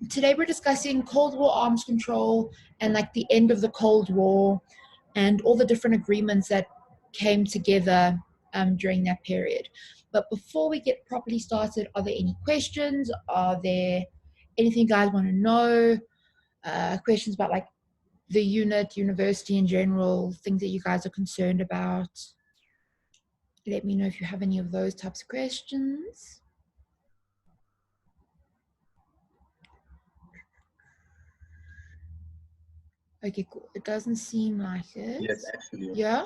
today we're discussing Cold War arms control and like the end of the Cold War and all the different agreements that came together during that period. But before we get properly started, are there any questions? Are there anything you guys want to know? Questions about like the unit, university in general, things that you guys are concerned about? Let me know if you have any of those types of questions. Okay, cool. It doesn't seem like it. Yes, actually. Yeah?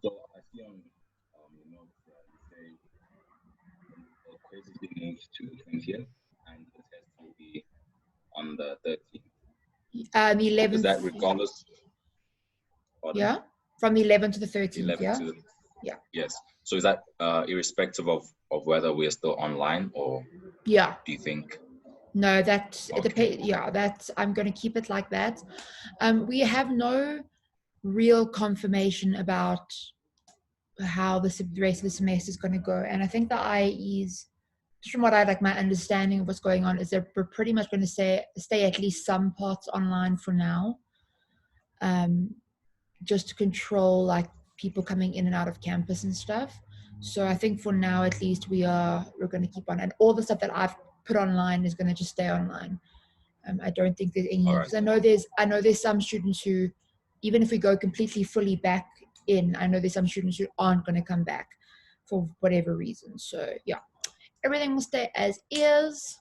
So I see on the notes you say the quiz is being moved to the 20th and the test will be on the 13th. The 11th. Is that regardless? Pardon? Yeah? From the 11th to the 13th, 11th yeah? to the, yeah. Yes. So is that irrespective of whether we're still online or yeah. do you think? No, that's Okay. yeah, that's I'm going to keep it like that. We have no real confirmation about how the rest of the semester is going to go, and I think the IEs, from what I like, my understanding of what's going on is that we're pretty much going to stay at least some parts online for now, just to control like people coming in and out of campus and stuff. So I think for now at least we're going to keep on, and all the stuff that I've put online is going to just stay online. I don't think there's any, because I know there's some students who, even if we go completely fully back in, I know there's some students who aren't going to come back for whatever reason. So yeah, everything will stay as is.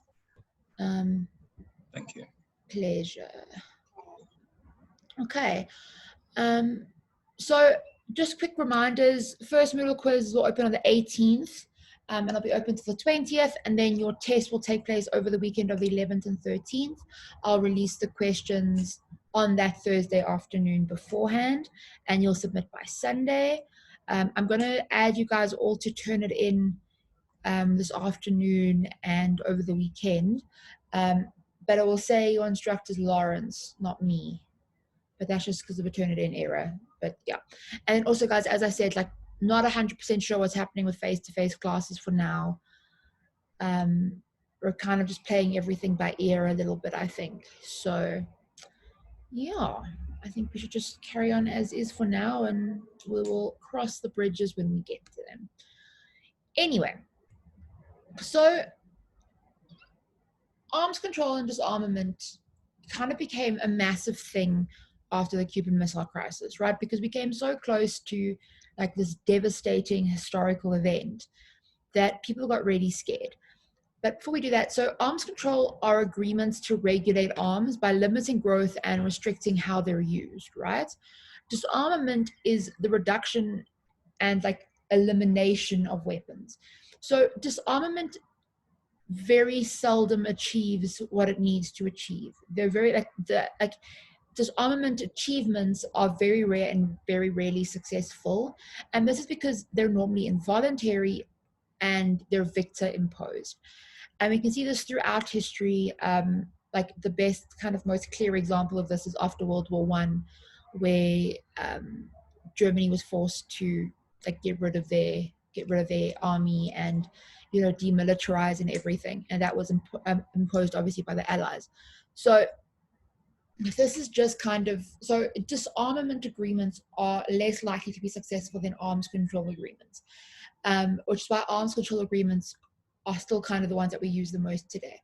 Thank you. Pleasure. Okay. So just quick reminders. First Moodle quiz will open on the 18th. And it'll be open to the 20th, and then your test will take place over the weekend of the 11th and 13th. I'll release the questions on that Thursday afternoon beforehand, and you'll submit by Sunday. I'm going to add you guys all to turn it in this afternoon and over the weekend. But I will say your instructor is Lawrence, not me. But that's just because of a turn it in error. But yeah. And also, guys, as I said, like, not 100% sure what's happening with face-to-face classes for now. We're kind of just playing everything by ear a little bit, I think. So yeah, I think we should just carry on as is for now, and we will cross the bridges when we get to them. Anyway, so arms control and disarmament kind of became a massive thing after the Cuban Missile Crisis, right? Because we came so close to like this devastating historical event that people got really scared. But before we do that, so arms control are agreements to regulate arms by limiting growth and restricting how they're used, right? Disarmament is the reduction and like elimination of weapons. So disarmament very seldom achieves what it needs to achieve. They're very like disarmament achievements are very rare and very rarely successful, and this is because they're normally involuntary and they're victor imposed. And we can see this throughout history. Like the best kind of most clear example of this is after World War I, where Germany was forced to like get rid of their army and demilitarize and everything, and that was imposed obviously by the Allies. So this is just kind of, so disarmament agreements are less likely to be successful than arms control agreements, which is why arms control agreements are still kind of the ones that we use the most today.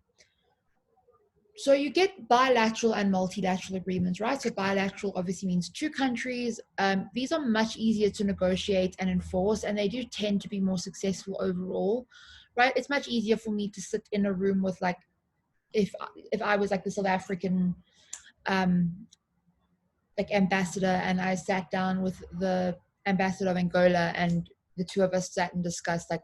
So you get bilateral and multilateral agreements, right? So bilateral obviously means two countries. These are much easier to negotiate and enforce, and they do tend to be more successful overall, right? It's much easier for me to sit in a room with like, if I was like the South African like ambassador, and I sat down with the ambassador of Angola, and the two of us sat and discussed like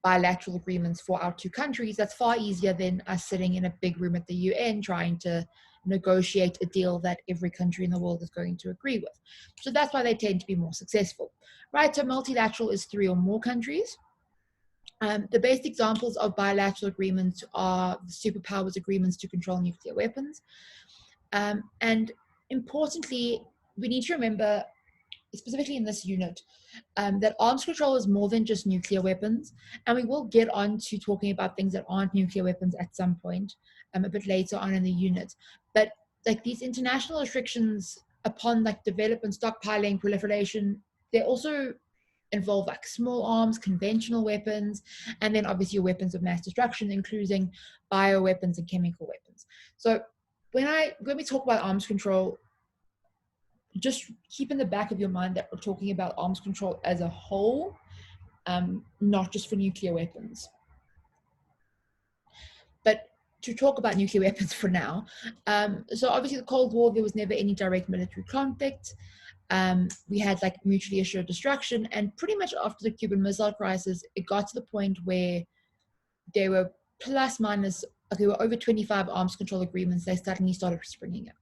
bilateral agreements for our two countries. That's far easier than us sitting in a big room at the UN trying to negotiate a deal that every country in the world is going to agree with. So that's why they tend to be more successful, right? So multilateral is 3 or more countries. The best examples of bilateral agreements are the superpowers agreements to control nuclear weapons. And importantly, we need to remember specifically in this unit, that arms control is more than just nuclear weapons. And we will get on to talking about things that aren't nuclear weapons at some point, a bit later on in the unit. But like these international restrictions upon like development, stockpiling, proliferation, they also involve like small arms, conventional weapons, and then obviously your weapons of mass destruction, including bioweapons and chemical weapons. So when we talk about arms control, just keep in the back of your mind that we're talking about arms control as a whole, not just for nuclear weapons. But to talk about nuclear weapons for now, so obviously the Cold War, there was never any direct military conflict. We had like mutually assured destruction, and pretty much after the Cuban Missile Crisis, it got to the point where there were plus minus, okay, there were over 25 arms control agreements. They suddenly started springing up,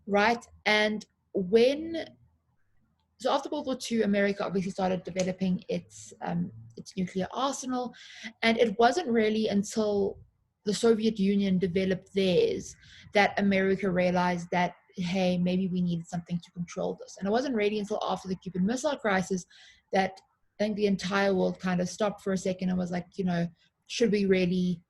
right? And so after World War II, America obviously started developing its nuclear arsenal, and it wasn't really until the Soviet Union developed theirs that America realized that, hey, maybe we needed something to control this. And it wasn't really until after the Cuban Missile Crisis that I think the entire world kind of stopped for a second and was like, should we really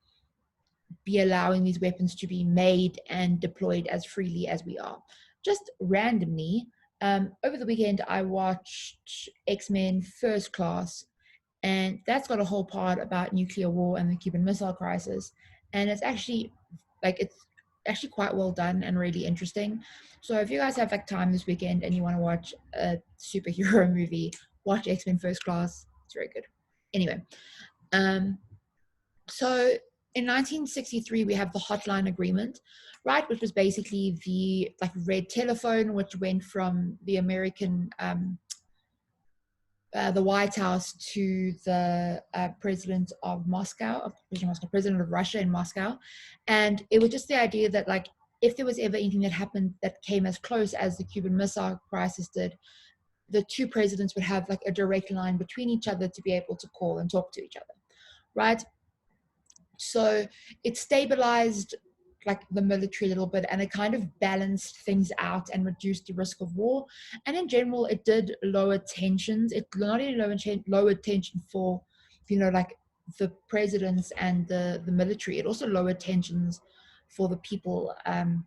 be allowing these weapons to be made and deployed as freely as we are? Just randomly, over the weekend, I watched X-Men First Class, and that's got a whole part about nuclear war and the Cuban Missile Crisis. And it's actually quite well done and really interesting. So if you guys have like time this weekend and you want to watch a superhero movie, watch X-Men First Class. It's very good. Anyway, so in 1963, we have the Hotline Agreement, right, which was basically the like red telephone, which went from the American, the White House to the president of president of Russia in Moscow. And it was just the idea that like, if there was ever anything that happened that came as close as the Cuban Missile Crisis did, the two presidents would have like a direct line between each other to be able to call and talk to each other, right? So it stabilized like the military a little bit, and it kind of balanced things out and reduced the risk of war. And in general, it did lower tensions. It not only lowered tension for, like the presidents and the military, it also lowered tensions for the people, in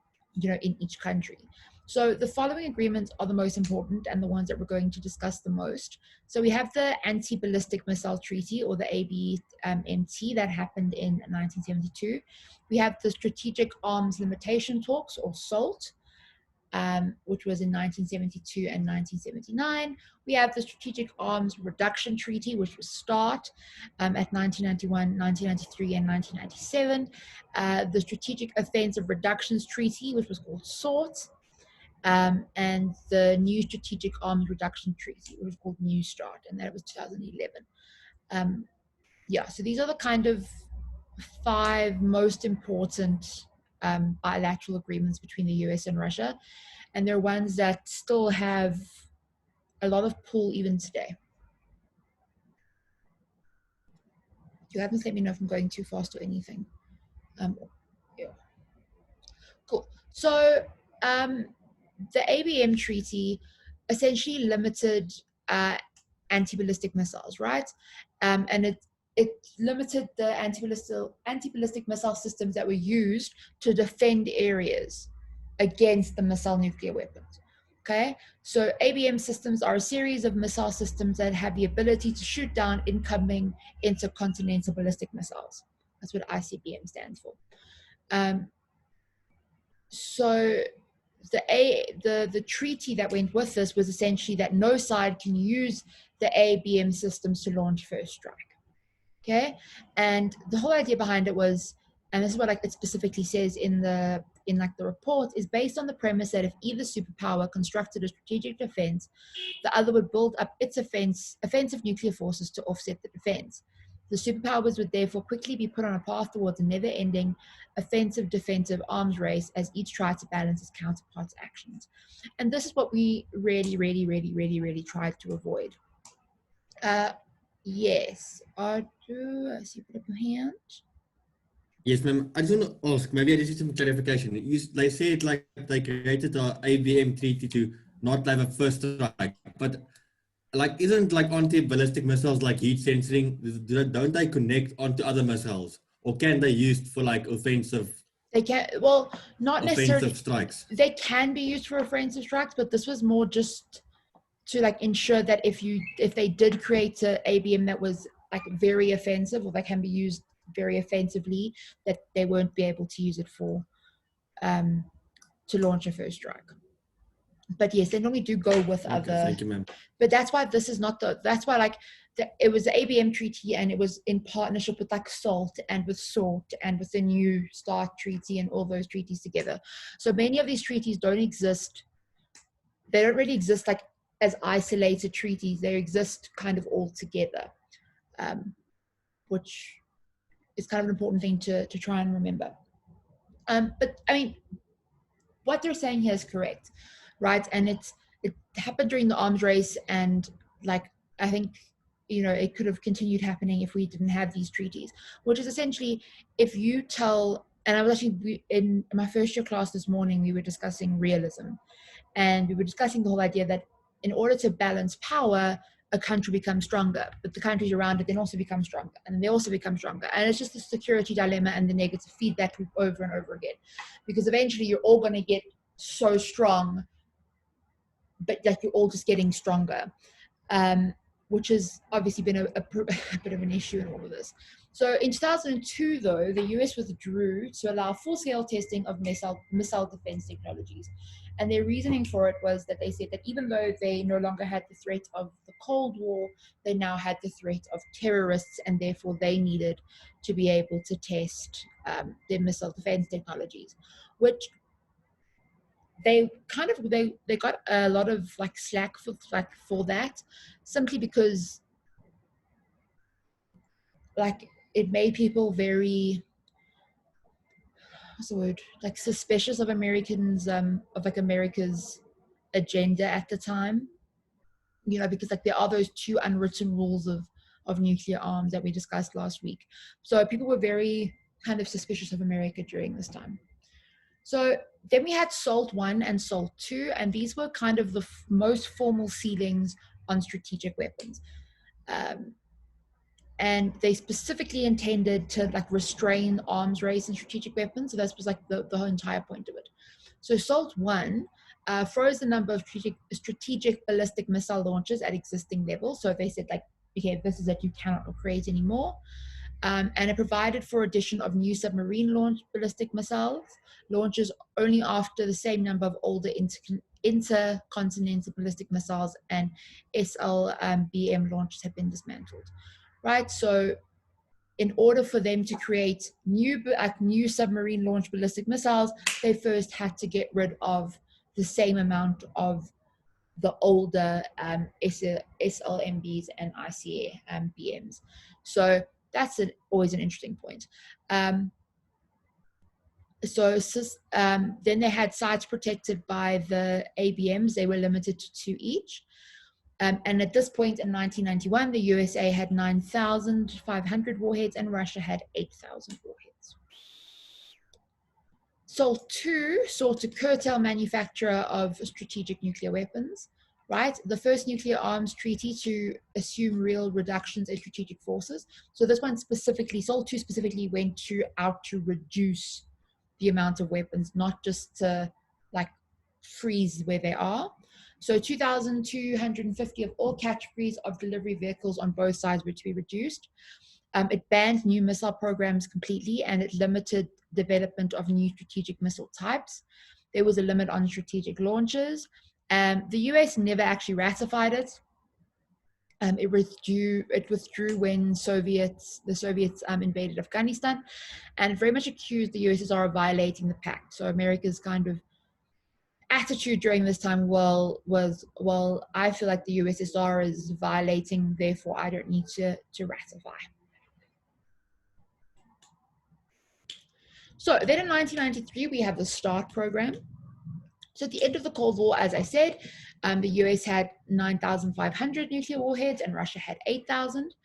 each country. So the following agreements are the most important and the ones that we're going to discuss the most. So we have the Anti-Ballistic Missile Treaty, or the ABMT, that happened in 1972. We have the Strategic Arms Limitation Talks, or SALT, which was in 1972 and 1979. We have the Strategic Arms Reduction Treaty, which was START, at 1991, 1993, and 1997. The Strategic Offensive Reductions Treaty, which was called SORT, and the new Strategic Arms Reduction Treaty, which was called New START, and that was 2011. So these are the kind of 5 most important bilateral agreements between the US and Russia, and they're ones that still have a lot of pull even today. You haven't let me know if I'm going too fast or anything. Yeah. Cool. So the ABM treaty essentially limited anti-ballistic missiles, right? And it limited the anti-ballistic missile systems that were used to defend areas against the missile nuclear weapons. Okay, so ABM systems are a series of missile systems that have the ability to shoot down incoming intercontinental ballistic missiles. That's what ICBM stands for. So the treaty that went with this was essentially that no side can use the ABM systems to launch first strike. Okay, and the whole idea behind it was, and this is what it specifically says in the report, is based on the premise that if either superpower constructed a strategic defense, the other would build up its offensive nuclear forces to offset the defense. The superpowers would therefore quickly be put on a path towards a never-ending offensive-defensive arms race as each tried to balance its counterparts' actions. And this is what we really, really, really, really, really tried to avoid. Yes, I do. I see you put up your hand. Yes, ma'am. I just want to ask, maybe I just need some clarification. They said like they created the ABM treaty to not have a first strike. But like, isn't like anti-ballistic missiles like heat sensing? Don't they connect onto other missiles, or can they used for like They can, well, not necessarily. offensive strikes? They can be used for offensive strikes, but this was more just to like ensure that if they did create a ABM that was like very offensive, or that can be used very offensively, that they won't be able to use it for to launch a first strike. But yes, they normally do go with Okay, other. thank you, ma'am. But that's why this is not the. That's why like it was the ABM treaty, and it was in partnership with like SALT and with SORT and with the New START treaty and all those treaties together. So many of these treaties don't exist. They don't really exist like as isolated treaties. They exist kind of all together, which is kind of an important thing to try and remember. But I mean, what they're saying here is correct, right? And it happened during the arms race, and like I think it could have continued happening if we didn't have these treaties, which is essentially if you tell. And I was actually in my first year class this morning, we were discussing realism, and we were discussing the whole idea that in order to balance power, a country becomes stronger, but the countries around it then also become stronger, and then they also become stronger. And it's just the security dilemma and the negative feedback loop over and over again, because eventually you're all going to get so strong, but like you're all just getting stronger, which has obviously been a bit of an issue in all of this. So in 2002, though, the US withdrew to allow full-scale testing of missile defense technologies. And their reasoning for it was that they said that even though they no longer had the threat of the Cold War, they now had the threat of terrorists, and therefore they needed to be able to test their missile defense technologies, which they got a lot of like slack for that, simply because like it made people very, what's the word, like suspicious of Americans, of like America's agenda at the time, because like there are those two unwritten rules of nuclear arms that we discussed last week. So people were very kind of suspicious of America during this time. So then we had SALT 1 and SALT 2, and these were kind of the most formal ceilings on strategic weapons. And they specifically intended to like restrain arms race and strategic weapons. So that was like the whole entire point of it. So SALT 1 froze the number of strategic ballistic missile launches at existing levels. So they said like, okay, this is it, you cannot create anymore. And it provided for addition of new submarine launched ballistic missiles, launches only after the same number of older intercontinental ballistic missiles and SLBM launches have been dismantled. Right, so in order for them to create new submarine launched ballistic missiles, they first had to get rid of the same amount of the older SLMBs and ICBMs. So that's always an interesting point. Then they had sites protected by the ABMs. They were limited to 2 each. And at this point in 1991, the USA had 9,500 warheads and Russia had 8,000 warheads. SALT 2 sought to curtail manufacture of strategic nuclear weapons, right? The first nuclear arms treaty to assume real reductions in strategic forces. So this one specifically, SALT 2 specifically went out to reduce the amount of weapons, not just to like freeze where they are. So 2,250 of all categories of delivery vehicles on both sides were to be reduced. It banned new missile programs completely, and it limited development of new strategic missile types. There was a limit on strategic launches. The US never actually ratified it. It withdrew when the Soviets invaded Afghanistan, and very much accused the USSR of violating the pact. So America's kind of attitude during this time was, well, I feel like the USSR is violating, therefore I don't need to ratify. So then in 1993, we have the START program. So at the end of the Cold War, as I said, the US had 9,500 nuclear warheads and Russia had 8,000.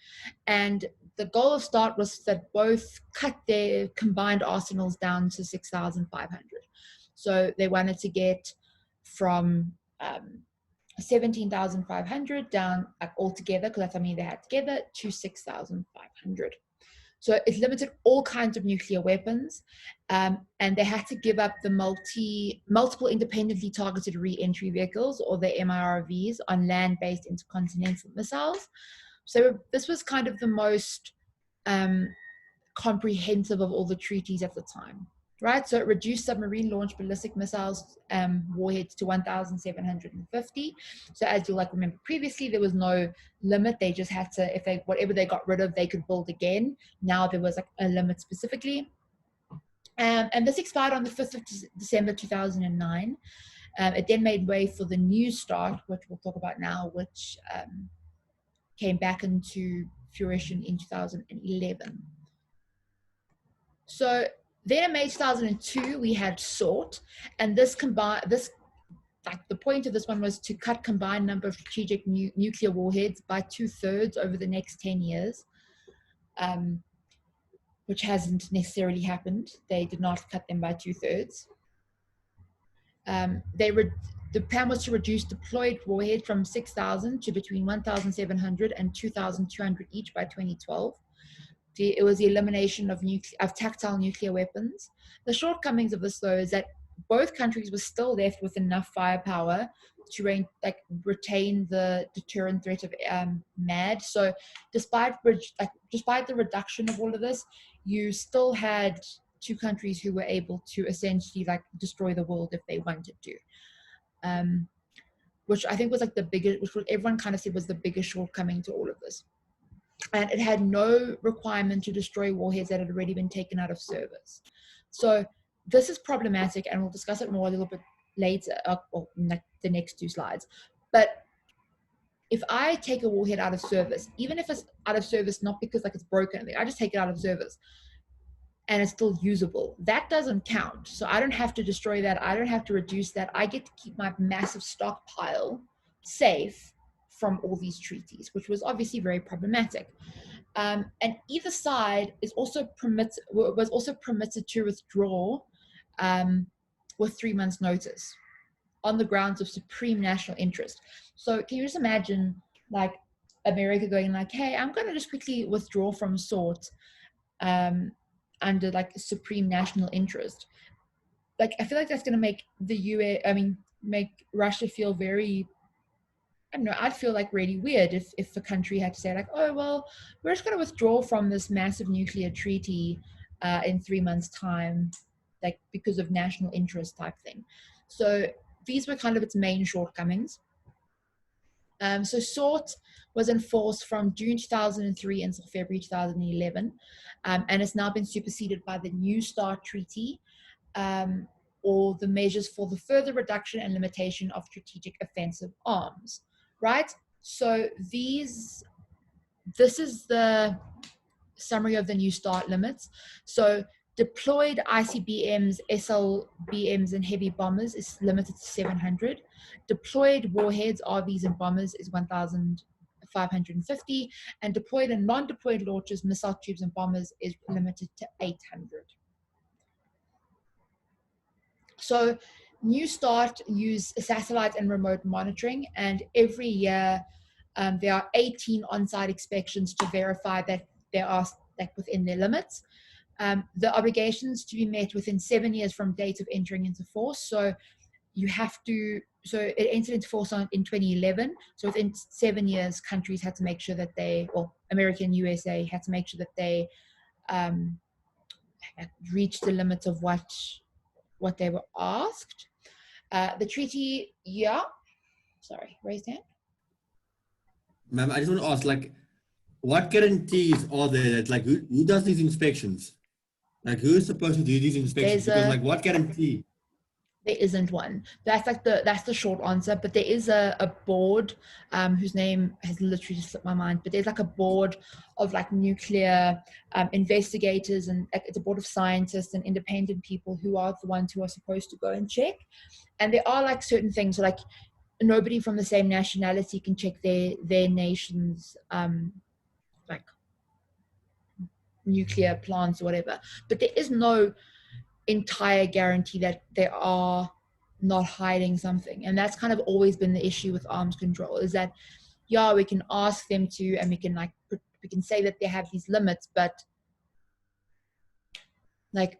And the goal of START was that both cut their combined arsenals down to 6,500. So they wanted to get from 17,500 down like altogether, because that's how many they had together, to 6,500. So it limited all kinds of nuclear weapons, and they had to give up the multiple independently targeted re-entry vehicles, or the MIRVs, on land-based intercontinental missiles. So this was kind of the most comprehensive of all the treaties at the time, right? So it reduced submarine-launched ballistic missiles warheads to 1,750. So as you like remember previously, there was no limit. They just had to, if they whatever they got rid of, they could build again. Now there was like a limit specifically. And this expired on the 5th of December 2009. It then made way for the New START, which we'll talk about now, which came back into fruition in 2011. So then in May 2002, we had SORT, and the point of this one was to cut combined number of strategic nuclear warheads by 2/3 over the next 10 years, which hasn't necessarily happened. They did not cut them by 2/3. The plan was to reduce deployed warheads from 6,000 to between 1,700 and 2,200 each by 2012. It was the elimination of tactile nuclear weapons. The shortcomings of this, though, is that both countries were still left with enough firepower to retain the deterrent threat of MAD. So despite the reduction of all of this, you still had two countries who were able to essentially destroy the world if they wanted to. Which I think was the biggest, which everyone kind of said was the biggest shortcoming to all of this. And it had no requirement to destroy warheads that had already been taken out of service. So this is problematic, and we'll discuss it more a little bit later, or the next two slides. But if I take a warhead out of service, even if it's out of service not because it's broken, I just take it out of service and it's still usable, that doesn't count. So I don't have to destroy that. I don't have to reduce that. I get to keep my massive stockpile safe from all these treaties, which was obviously very problematic. And either side was also permitted to withdraw with 3 months' notice on the grounds of supreme national interest. So can you just imagine America going hey, I'm going to just quickly withdraw from SORT under supreme national interest. I feel that's going to make make Russia feel very, I don't know, I'd feel really weird if the country had to say oh, well, we're just going to withdraw from this massive nuclear treaty in 3 months' time, because of national interest type thing. So these were kind of its main shortcomings. So SORT was enforced from June 2003 until February 2011, and it's now been superseded by the New START Treaty, or the measures for the further reduction and limitation of strategic offensive arms. Right? So this is the summary of the New START limits. So deployed ICBMs, SLBMs, and heavy bombers is limited to 700. Deployed warheads, RVs, and bombers is 1,550. And deployed and non-deployed launchers, missile tubes, and bombers is limited to 800. So New START use satellite and remote monitoring, and every year there are 18 on-site inspections to verify that they are within their limits. The obligations to be met within 7 years from date of entering into force. So you have to, so it entered into force in 2011. So within 7 years, countries had to make sure that America and USA had to make sure that they reached the limits of what they were asked. The treaty, sorry, raised hand. Ma'am, I just want to ask, what guarantees are there that, who does these inspections? Who is supposed to do these inspections? Because, what guarantee? There isn't one. That's the short answer. But there is a board whose name has literally just slipped my mind. But there's a board of nuclear investigators, and it's a board of scientists and independent people who are the ones who are supposed to go and check. And there are certain things nobody from the same nationality can check their nation's nuclear plants or whatever. But there is no entire guarantee that there are not hiding something. And that's kind of always been the issue with arms control, is that, yeah, we can ask them to, and we can like, we can say that they have these limits, but like,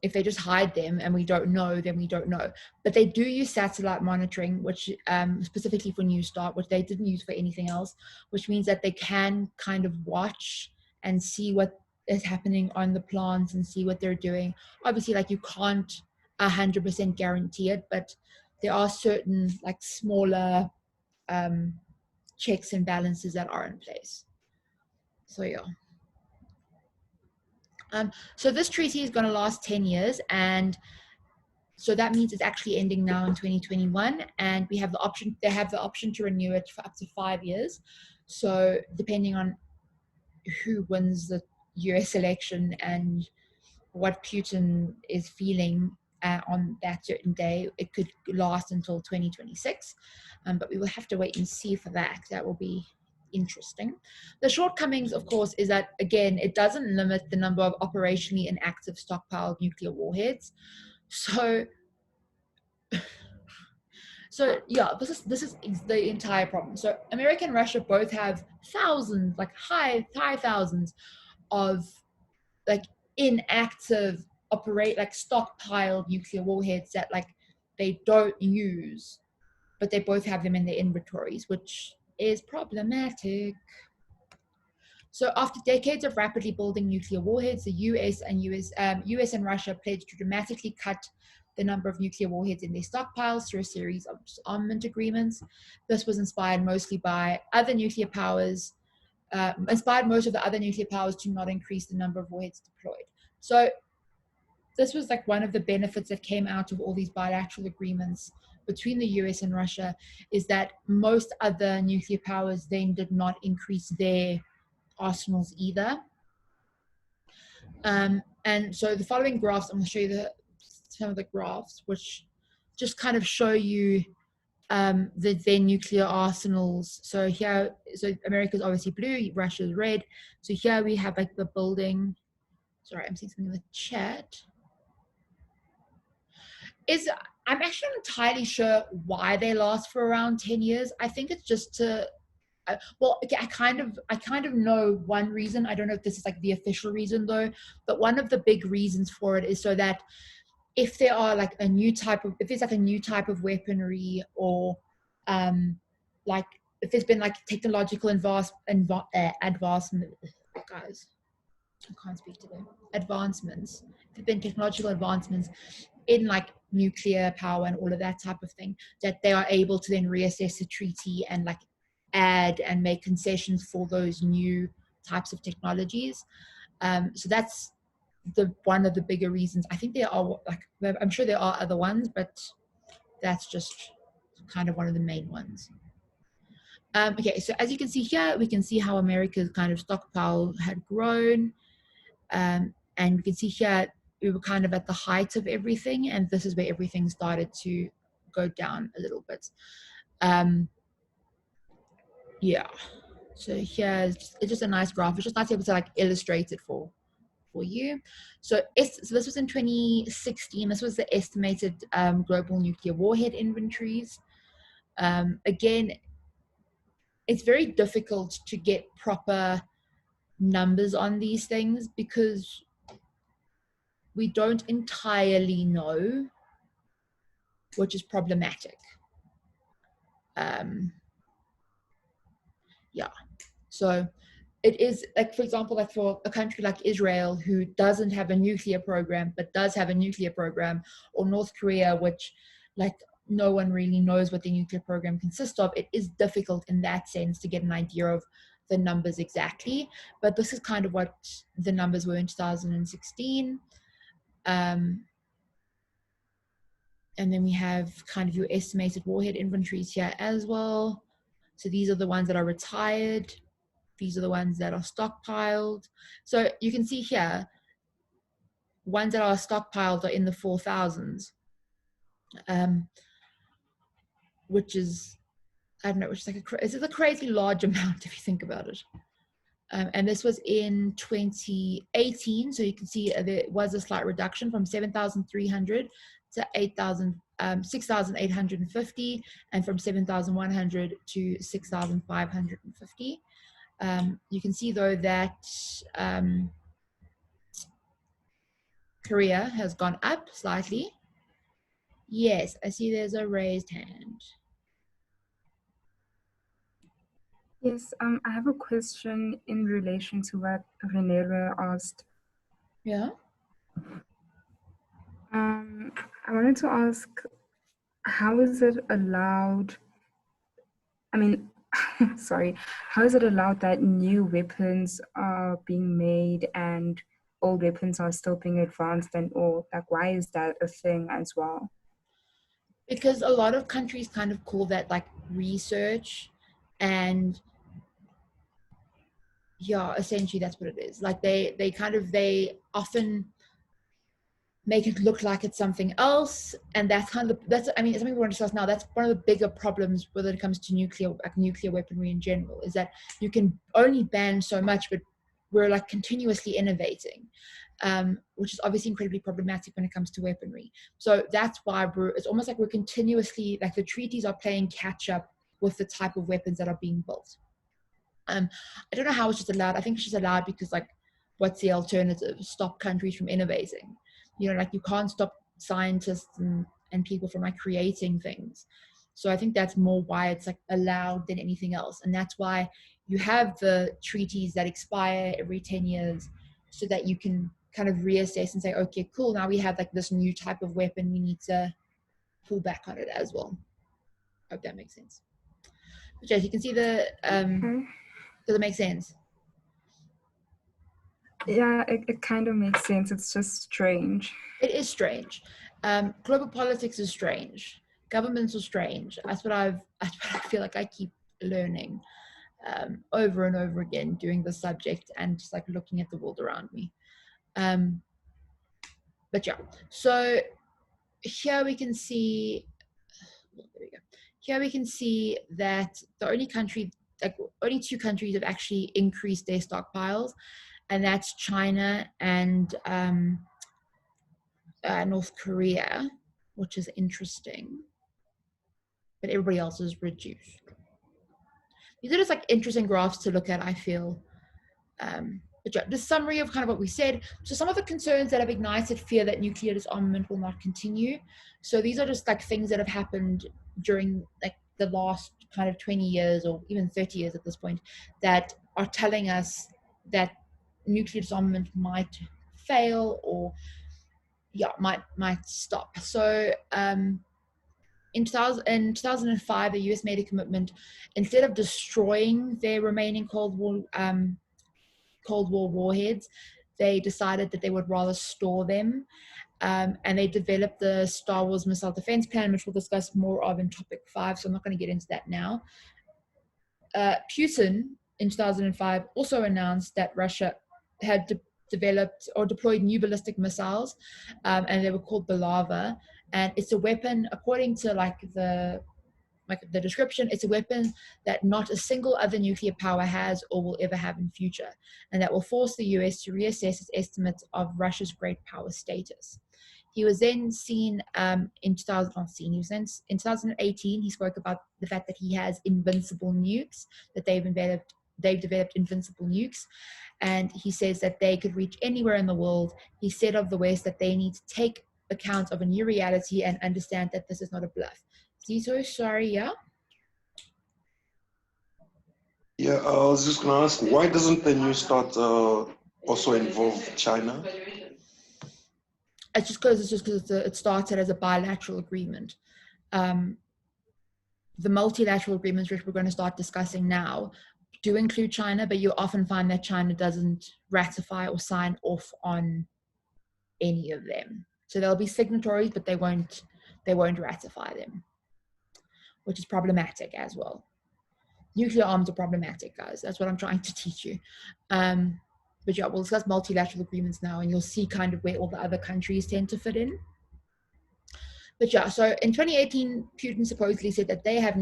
if they just hide them and we don't know, then we don't know. But they do use satellite monitoring, which specifically for New Start, which they didn't use for anything else, which means that they can kind of watch and see what is happening on the plants and see what they're doing. Obviously, like, you can't 100% guarantee it, but there are certain like smaller checks and balances that are in place. So yeah. So this treaty is going to last 10 years, and so that means it's actually ending now in 2021, and we have the option, they have the option to renew it for up to 5 years. So depending on who wins the US election and what Putin is feeling on that certain day, it could last until 2026. But we will have to wait and see for that. That will be interesting. The shortcomings, of course, is that, again, it doesn't limit the number of operationally inactive stockpiled nuclear warheads. So yeah, this is the entire problem. So America and Russia both have thousands, like high thousands of like inactive like stockpiled nuclear warheads that like they don't use, but they both have them in their inventories, which is problematic. So after decades of rapidly building nuclear warheads, the US and Russia pledged to dramatically cut the number of nuclear warheads in their stockpiles through a series of armament agreements. This was inspired mostly by other nuclear powers, inspired most of the other nuclear powers to not increase the number of warheads deployed. So this was like one of the benefits that came out of all these bilateral agreements between the US and Russia, is that most other nuclear powers then did not increase their arsenals either. And so the following graphs, I'm going to show you some of the graphs, which just kind of show you their nuclear arsenals. So here, so America's obviously blue, Russia's red. So here we have like the building. Sorry, I'm seeing something in the chat. I'm actually not entirely sure why they last for around 10 years. I think it's just to well, okay, I kind of know one reason. I don't know if this is like the official reason though, but one of the big reasons for it is so that if there are like if there's like a new type of weaponry, or like if there's been like technological advancement, guys, I can't speak to them. Advancements. If there've been technological advancements in like nuclear power and all of that type of thing, that they are able to then reassess the treaty and like add and make concessions for those new types of technologies. So that's one of the bigger reasons. I think there are like, I'm sure there are other ones, but that's just kind of one of the main ones. Okay, so as you can see here, we can see how America's kind of stockpile had grown. And we can see here, we were kind of at the height of everything, and this is where everything started to go down a little bit. Yeah, so here's it's just a nice graph. It's just nice to be able to like illustrate it for you. So this was in 2016. This was the estimated global nuclear warhead inventories. Again, it's very difficult to get proper numbers on these things because we don't entirely know, which is problematic. Yeah, so it is like, for example, like for a country like Israel, who doesn't have a nuclear program but does have a nuclear program, or North Korea, which like no one really knows what the nuclear program consists of, it is difficult in that sense to get an idea of the numbers exactly. But this is kind of what the numbers were in 2016. And then we have kind of your estimated warhead inventories here as well. So these are the ones that are retired. These are the ones that are stockpiled. So you can see here, ones that are stockpiled are in the 4,000s, which is, I don't know, which is like it's a crazy large amount if you think about it. And this was in 2018. So you can see there was a slight reduction from 7,300 to 6,850, and from 7,100 to 6,550. You can see though that Korea has gone up slightly. Yes, I see there's a raised hand. Yes, I have a question in relation to what Renera asked. Yeah. I wanted to ask, how is it allowed? I mean, sorry, how is it allowed that new weapons are being made and old weapons are still being advanced and all? Like, why is that a thing as well? Because a lot of countries kind of call that like research, and yeah, essentially that's what it is. Like they often make it look like it's something else, and that's kind of I mean, something we want to discuss now. That's one of the bigger problems when it comes to nuclear weaponry in general, is that you can only ban so much, but we're like continuously innovating, which is obviously incredibly problematic when it comes to weaponry. So that's why it's almost like we're continuously, like the treaties are playing catch up with the type of weapons that are being built. I don't know how it's just allowed. I think it's just allowed because, like, what's the alternative? Stop countries from innovating. You know, like you can't stop scientists and people from like creating things. So I think that's more why it's like allowed than anything else. And that's why you have the treaties that expire every 10 years so that you can kind of reassess and say, okay, cool, now we have like this new type of weapon, we need to pull back on it as well. Hope that makes sense. But yes, you can see the does it make sense? Yeah, it kind of makes sense. It's just strange. It is strange. Global politics is strange. Governments are strange. That's what I feel like I keep learning over and over again doing the subject and just like looking at the world around me. But yeah, so here we can see, there we go. Here we can see that the only two countries have actually increased their stockpiles, and that's China and North Korea, which is interesting. But everybody else is reduced. These are just like interesting graphs to look at, I feel. But yeah, the summary of kind of what we said. So some of the concerns that have ignited fear that nuclear disarmament will not continue. So these are just like things that have happened during like the last kind of 20 years or even 30 years at this point that are telling us that nuclear disarmament might fail or might stop. So in 2005, the US made a commitment, instead of destroying their remaining Cold War warheads, they decided that they would rather store them. And they developed the Star Wars Missile Defense Plan, which we'll discuss more of in topic 5, so I'm not going to get into that now. Putin, in 2005, also announced that Russia had developed or deployed new ballistic missiles, and they were called Belava. And it's a weapon, according to the description, it's a weapon that not a single other nuclear power has or will ever have in future, and that will force the US to reassess its estimates of Russia's great power status. He was then seen in 2018, he spoke about the fact that he has invincible nukes, that they've developed invincible nukes, and he says that they could reach anywhere in the world. He said of the West that they need to take account of a new reality and understand that this is not a bluff. Zito, sorry, yeah? Yeah, I was just going to ask, why doesn't the New START also involve China? It's just because it started as a bilateral agreement. The multilateral agreements, which we're going to start discussing now, do include China, but you often find that China doesn't ratify or sign off on any of them. So there'll be signatories, but they won't ratify them, which is problematic as well. Nuclear arms are problematic, guys. That's what I'm trying to teach you. But yeah, we'll discuss multilateral agreements now, and you'll see kind of where all the other countries tend to fit in. but yeah, so in 2018, Putin supposedly said that they have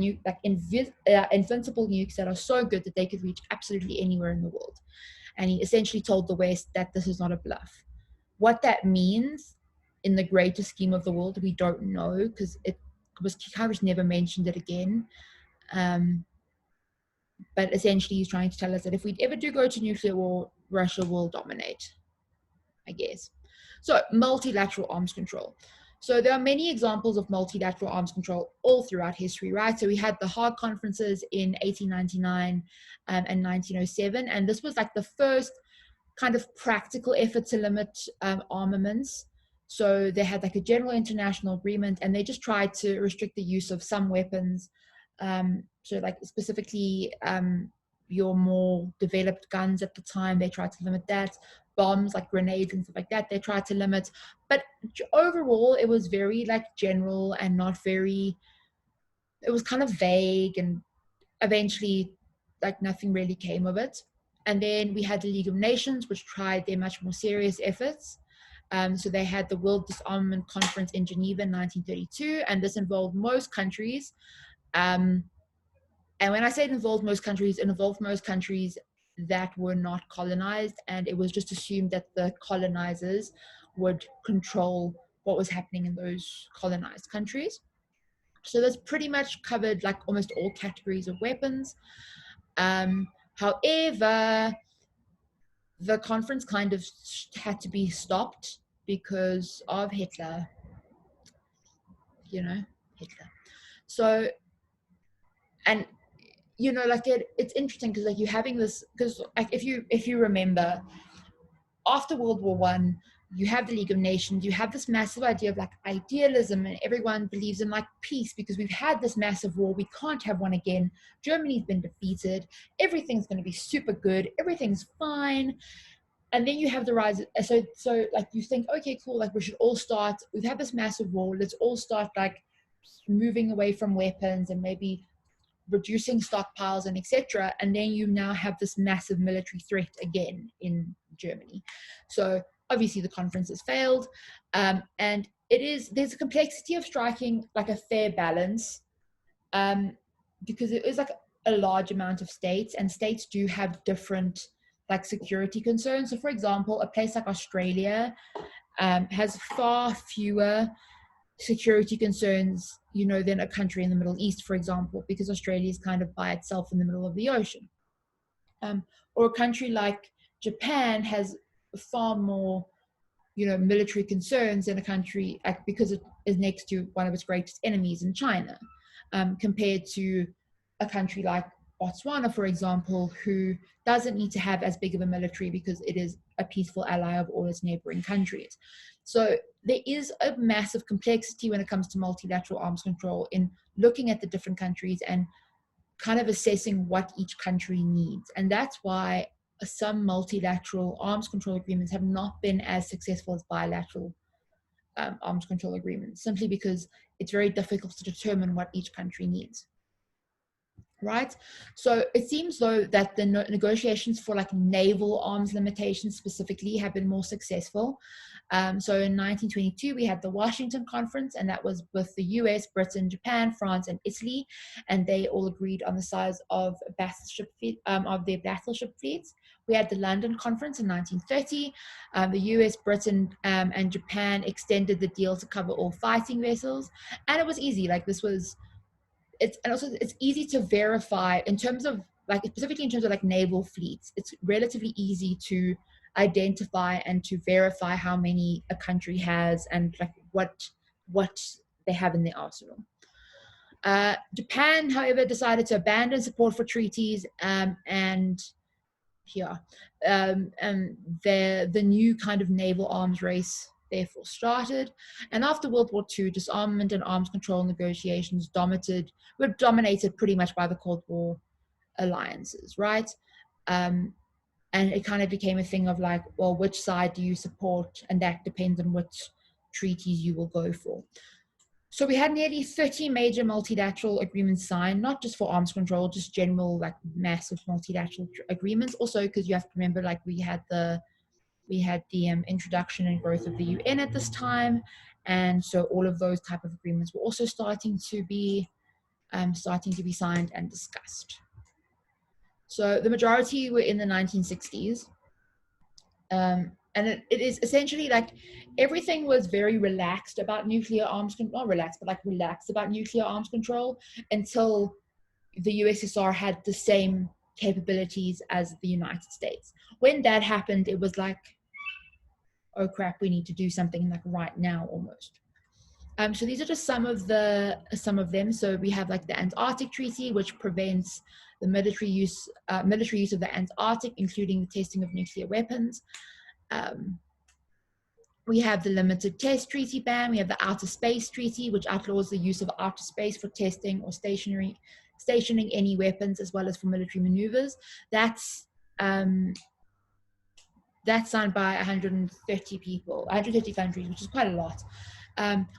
invincible nukes that are so good that they could reach absolutely anywhere in the world. And he essentially told the West that this is not a bluff. What that means in the greater scheme of the world, we don't know, because he kind of just never mentioned it again. But essentially, he's trying to tell us that if we ever do go to nuclear war, Russia will dominate, I guess. So, multilateral arms control. So there are many examples of multilateral arms control all throughout history, right? So we had the Hague conferences in 1899 and 1907, and this was like the first kind of practical effort to limit armaments. So they had like a general international agreement, and they just tried to restrict the use of some weapons. So like specifically your more developed guns at the time, they tried to limit that. Bombs like grenades and stuff like that, they tried to limit. But overall, it was very like general and not very, it was kind of vague, and eventually like nothing really came of it. And then we had the League of Nations, which tried their much more serious efforts. So they had the World Disarmament Conference in Geneva in 1932, and this involved most countries. And when I say it involved most countries, it involved most countries that were not colonized, and it was just assumed that the colonizers would control what was happening in those colonized countries. So this pretty much covered like almost all categories of weapons. However, the conference kind of had to be stopped because of Hitler, Hitler. So, and like it's interesting because like you're having this, because like if you remember, after World War I, you have the League of Nations, you have this massive idea of like idealism, and everyone believes in like peace because we've had this massive war, we can't have one again, Germany's been defeated, everything's going to be super good, everything's fine. And then you have the rise, so like you think, okay, cool, like we should all start, we've had this massive war, let's all start like moving away from weapons and maybe reducing stockpiles and etc. And then you now have this massive military threat again in Germany. So obviously the conference has failed, and there's a complexity of striking like a fair balance, because it is like a large amount of states, and states do have different like security concerns. So for example, a place like Australia has far fewer security concerns, than a country in the Middle East, for example, because Australia is kind of by itself in the middle of the ocean. Or a country like Japan has far more, military concerns than a country, because it is next to one of its greatest enemies in China, compared to a country like Botswana, for example, who doesn't need to have as big of a military because it is a peaceful ally of all its neighboring countries. So there is a massive complexity when it comes to multilateral arms control in looking at the different countries and kind of assessing what each country needs. And that's why some multilateral arms control agreements have not been as successful as bilateral arms control agreements, simply because it's very difficult to determine what each country needs. Right? So it seems though that the negotiations for like naval arms limitations specifically have been more successful. So in 1922, we had the Washington Conference, and that was with the US, Britain, Japan, France, and Italy, and they all agreed on the size of their battleship fleets. We had the London Conference in 1930. The US, Britain, and Japan extended the deal to cover all fighting vessels, and it was easy. Like it's easy to verify in terms of like, specifically in terms of like naval fleets. It's relatively easy to identify and to verify how many a country has and like what they have in their arsenal. Japan, however, decided to abandon support for treaties, and the new kind of naval arms race therefore started. And after World War II, disarmament and arms control negotiations were dominated pretty much by the Cold War alliances, right? And it kind of became a thing of like, well, which side do you support? And that depends on which treaties you will go for. So we had nearly 30 major multilateral agreements signed, not just for arms control, just general like massive multilateral agreements. Also, because you have to remember, like we had the introduction and growth of the UN at this time, And so all of those type of agreements were also starting to be signed and discussed. So the majority were in the 1960s. And it is essentially like everything was very relaxed about nuclear arms control, not relaxed, but like relaxed about nuclear arms control until the USSR had the same capabilities as the United States. When that happened, it was like, oh crap, we need to do something like right now almost. So these are just some of them. So we have like the Antarctic Treaty, which prevents the military use of the Antarctic, including the testing of nuclear weapons. We have the Limited Test Treaty ban. We have the Outer Space Treaty, which outlaws the use of outer space for testing or stationing any weapons, as well as for military maneuvers. That's signed by 130 countries, which is quite a lot.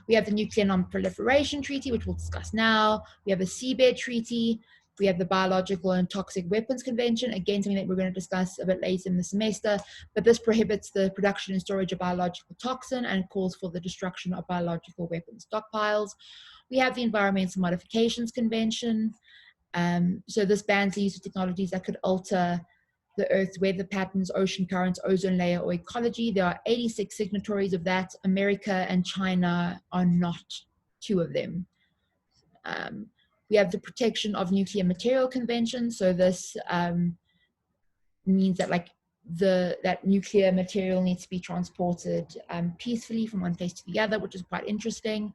We have the Nuclear Non-Proliferation Treaty, which we'll discuss now. We have the Seabed Treaty. We have the Biological and Toxic Weapons Convention, again, something that we're going to discuss a bit later in the semester, but this prohibits the production and storage of biological toxin and calls for the destruction of biological weapon stockpiles. We have the Environmental Modifications Convention. So this bans the use of technologies that could alter the Earth's weather patterns, ocean currents, ozone layer, or ecology. There are 86 signatories of that. America and China are not two of them. We have the Protection of Nuclear Material Convention. So this means that like that nuclear material needs to be transported peacefully from one place to the other, which is quite interesting.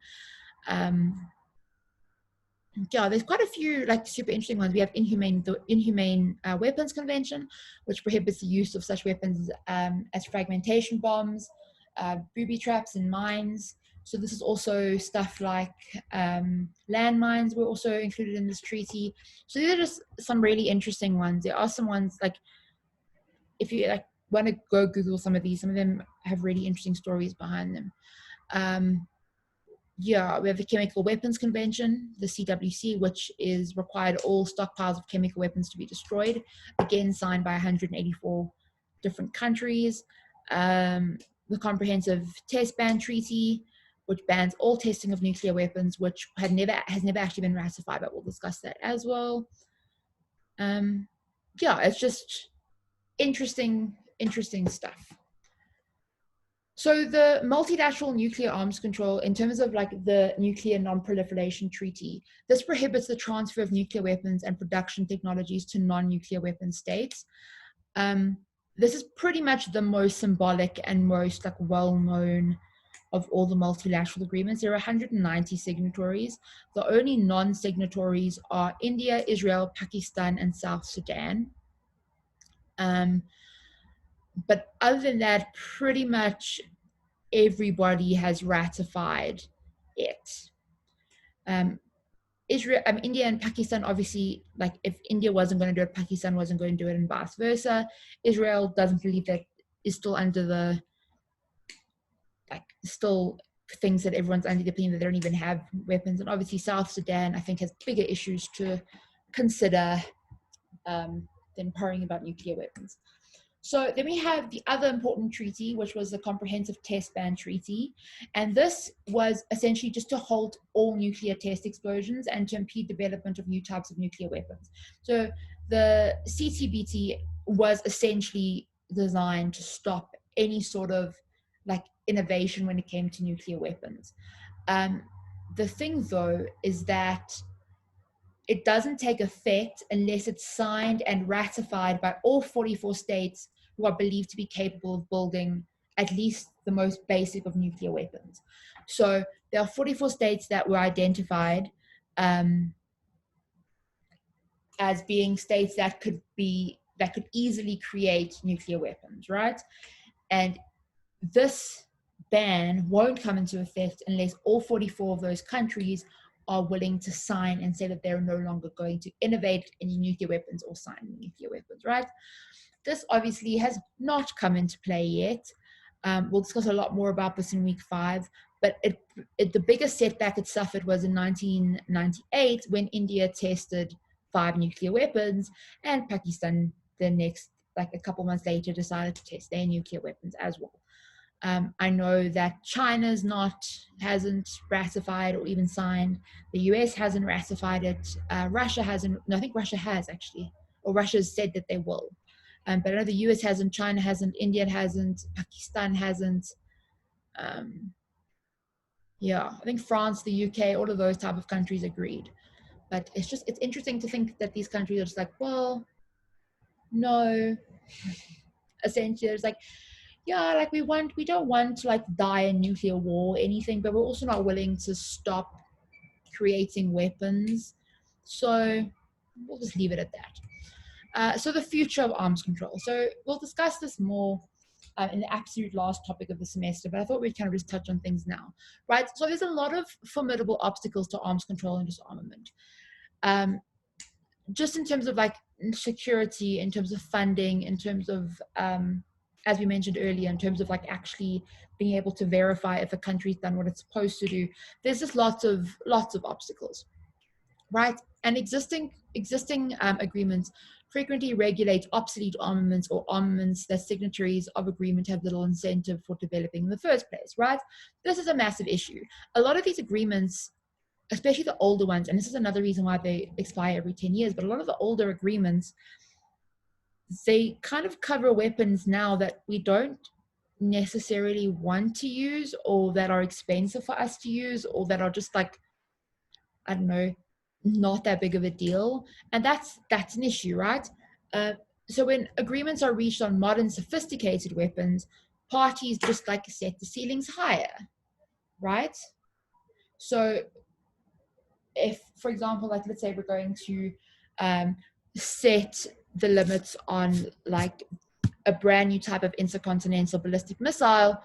Yeah, there's quite a few like super interesting ones. We have the Inhumane Weapons Convention, which prohibits the use of such weapons as fragmentation bombs, booby traps, and mines. So this is also stuff like landmines were also included in this treaty. So these are just some really interesting ones. There are some ones like, if you like want to go Google some of them have really interesting stories behind them. Yeah, we have the Chemical Weapons Convention, the CWC, which is required all stockpiles of chemical weapons to be destroyed, again signed by 184 different countries. The Comprehensive Test Ban Treaty, which bans all testing of nuclear weapons, which has never actually been ratified, but we'll discuss that as well. Yeah, it's just interesting stuff. So the multilateral nuclear arms control, in terms of like the Nuclear Non-Proliferation Treaty, this prohibits the transfer of nuclear weapons and production technologies to non-nuclear weapon states. This is pretty much the most symbolic and most like well-known of all the multilateral agreements. There are 190 signatories. The only non-signatories are India, Israel, Pakistan, and South Sudan. But other than that, pretty much everybody has ratified it. India and Pakistan, obviously, like if India wasn't going to do it, Pakistan wasn't going to do it, and vice versa. Israel doesn't believe that, is still under the, like, still thinks that everyone's under the opinion that they don't even have weapons. And obviously South Sudan, I think, has bigger issues to consider than worrying about nuclear weapons. So then we have the other important treaty, which was the Comprehensive Test Ban Treaty. And this was essentially just to halt all nuclear test explosions and to impede development of new types of nuclear weapons. So the CTBT was essentially designed to stop any sort of like innovation when it came to nuclear weapons. The thing though is that it doesn't take effect unless it's signed and ratified by all 44 states who are believed to be capable of building at least the most basic of nuclear weapons. So there are 44 states that were identified as being states that could easily create nuclear weapons, right? And this ban won't come into effect unless all 44 of those countries are willing to sign and say that they're no longer going to innovate any nuclear weapons or sign nuclear weapons, right? This obviously has not come into play yet. We'll discuss a lot more about this in week 5, but the biggest setback it suffered was in 1998 when India tested 5 nuclear weapons, and Pakistan the next, like a couple months later, decided to test their nuclear weapons as well. I know that China's hasn't ratified or even signed. The US hasn't ratified it. Russia hasn't. No, I think Russia has actually, or Russia has said that they will. But I know the US hasn't, China hasn't, India hasn't, Pakistan hasn't. Yeah, I think France, the UK, all of those type of countries agreed. But it's interesting to think that these countries are just like, well, no. Essentially, it's like, yeah, like we don't want to like die in nuclear war or anything, but we're also not willing to stop creating weapons. So we'll just leave it at that. So the future of arms control. So we'll discuss this more in the absolute last topic of the semester, but I thought we'd kind of just touch on things now, right? So there's a lot of formidable obstacles to arms control and disarmament. Just in terms of like security, in terms of funding, in terms of, as we mentioned earlier, in terms of like actually being able to verify if a country's done what it's supposed to do, there's just lots of obstacles, right? And existing agreements frequently regulate obsolete armaments or armaments that signatories of agreement have little incentive for developing in the first place, right? This is a massive issue. A lot of these agreements, especially the older ones, and this is another reason why they expire every 10 years, but a lot of the older agreements, they kind of cover weapons now that we don't necessarily want to use, or that are expensive for us to use, or that are just like, I don't know, not that big of a deal. And that's an issue, right? So when agreements are reached on modern sophisticated weapons, parties just like set the ceilings higher, right? So if, for example, like let's say we're going to set the limits on like a brand new type of intercontinental ballistic missile,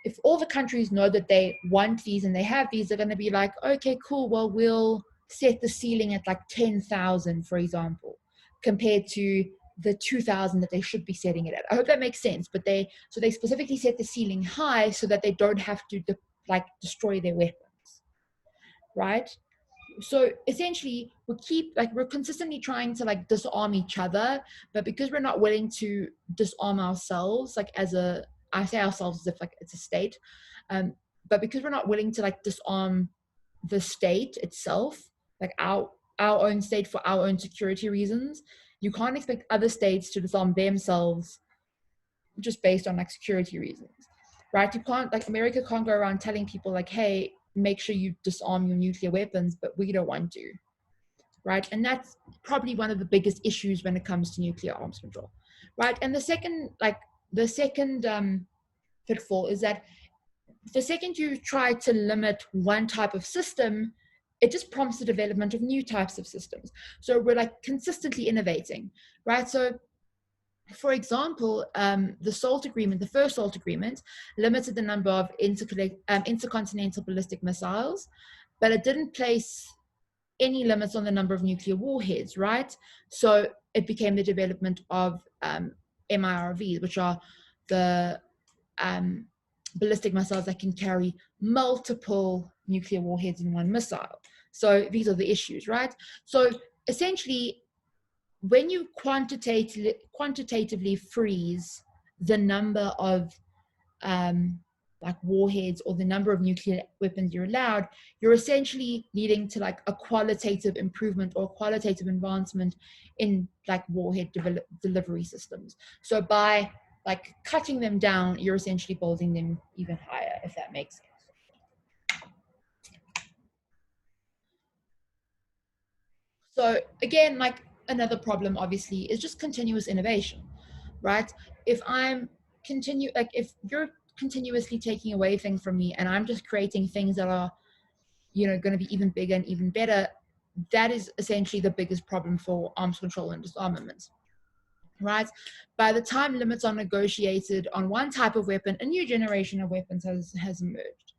if all the countries know that they want these and they have these, they're going to be like, okay, cool, well, we'll set the ceiling at like 10,000, for example, compared to the 2,000 that they should be setting it at. I hope that makes sense. But they specifically set the ceiling high so that they don't have to destroy their weapons, right? So essentially we're consistently trying to like disarm each other, but because we're not willing to disarm ourselves, like I say ourselves as if like it's a state, but because we're not willing to like disarm the state itself, like our own state, for our own security reasons, you can't expect other states to disarm themselves just based on like security reasons, right? You can't, like, America can't go around telling people like, hey, make sure you disarm your nuclear weapons, but we don't want to, right? And that's probably one of the biggest issues when it comes to nuclear arms control, right? And the second pitfall is that the second you try to limit one type of system, it just prompts the development of new types of systems. So we're like consistently innovating, right? So for example, the first SALT agreement limited the number of intercontinental ballistic missiles, but it didn't place any limits on the number of nuclear warheads, right? So it became the development of MIRVs, which are the ballistic missiles that can carry multiple nuclear warheads in one missile. So these are the issues, right? So essentially, when you quantitatively freeze the number of like warheads or the number of nuclear weapons you're allowed, you're essentially leading to like a qualitative improvement or qualitative advancement in like warhead delivery systems. So by like cutting them down, you're essentially building them even higher, if that makes sense. So again, like another problem obviously is just continuous innovation, right? If you're continuously taking away things from me and I'm just creating things that are, going to be even bigger and even better, that is essentially the biggest problem for arms control and disarmament, right? By the time limits are negotiated on one type of weapon, a new generation of weapons has emerged.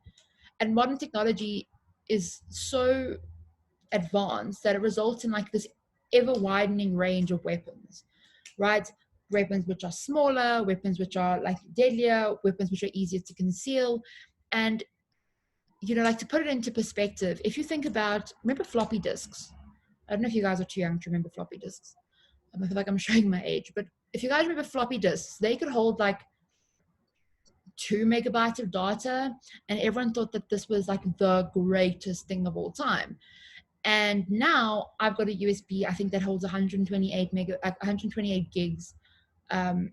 And modern technology is so advanced that it results in like this ever widening range of weapons, right? Weapons which are smaller, weapons which are like deadlier, weapons which are easier to conceal. And like, to put it into perspective, if you think about, remember floppy disks? I don't know if you guys are too young to remember floppy disks. I feel like I'm showing my age, but if you guys remember floppy disks, they could hold like 2 megabytes of data, and everyone thought that this was like the greatest thing of all time. And now I've got a USB, I think that holds 128 gigs, and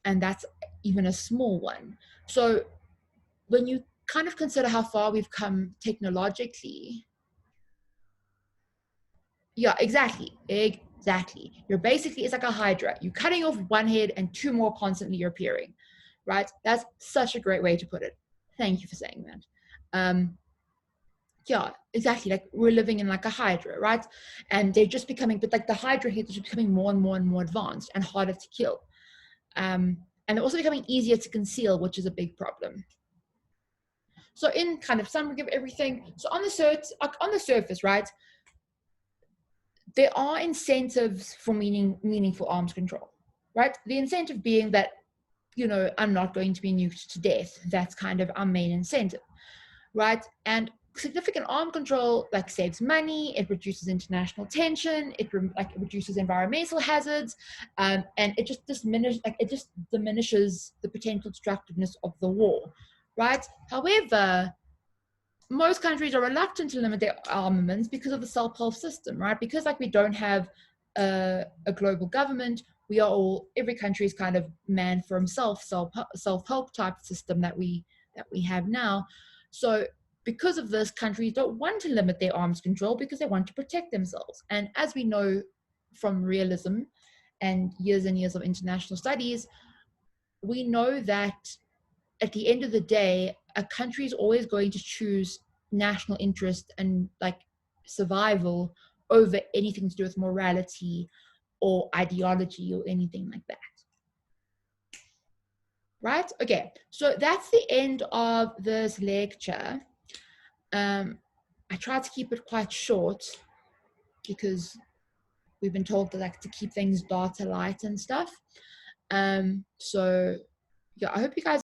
that's even a small one. So when you kind of consider how far we've come technologically, yeah, exactly. You're basically, it's like a hydra. You're cutting off one head and 2 more constantly appearing, right? That's such a great way to put it. Thank you for saying that. Yeah, exactly. Like we're living in like a hydra, right? And they're just becoming, but like the hydra heads are just becoming more and more and more advanced and harder to kill. And they're also becoming easier to conceal, which is a big problem. So in kind of summary of everything, so on the surface, right, there are incentives for meaningful arms control, right? The incentive being that, you know, I'm not going to be nuked to death. That's kind of our main incentive, right? And significant arm control like saves money, it reduces international tension, it reduces environmental hazards, and it just diminishes the potential destructiveness of the war, right? However, most countries are reluctant to limit their armaments because of the self-help system, right? Because like we don't have a global government, every country is kind of man for himself, self-help type system that we have now. So because of this, countries don't want to limit their arms control because they want to protect themselves. And as we know from realism and years of international studies, we know that at the end of the day, a country is always going to choose national interest and like survival over anything to do with morality or ideology or anything like that. Right? Okay, so that's the end of this lecture. I tried to keep it quite short because we've been told to keep things data light and stuff. So yeah, I hope you guys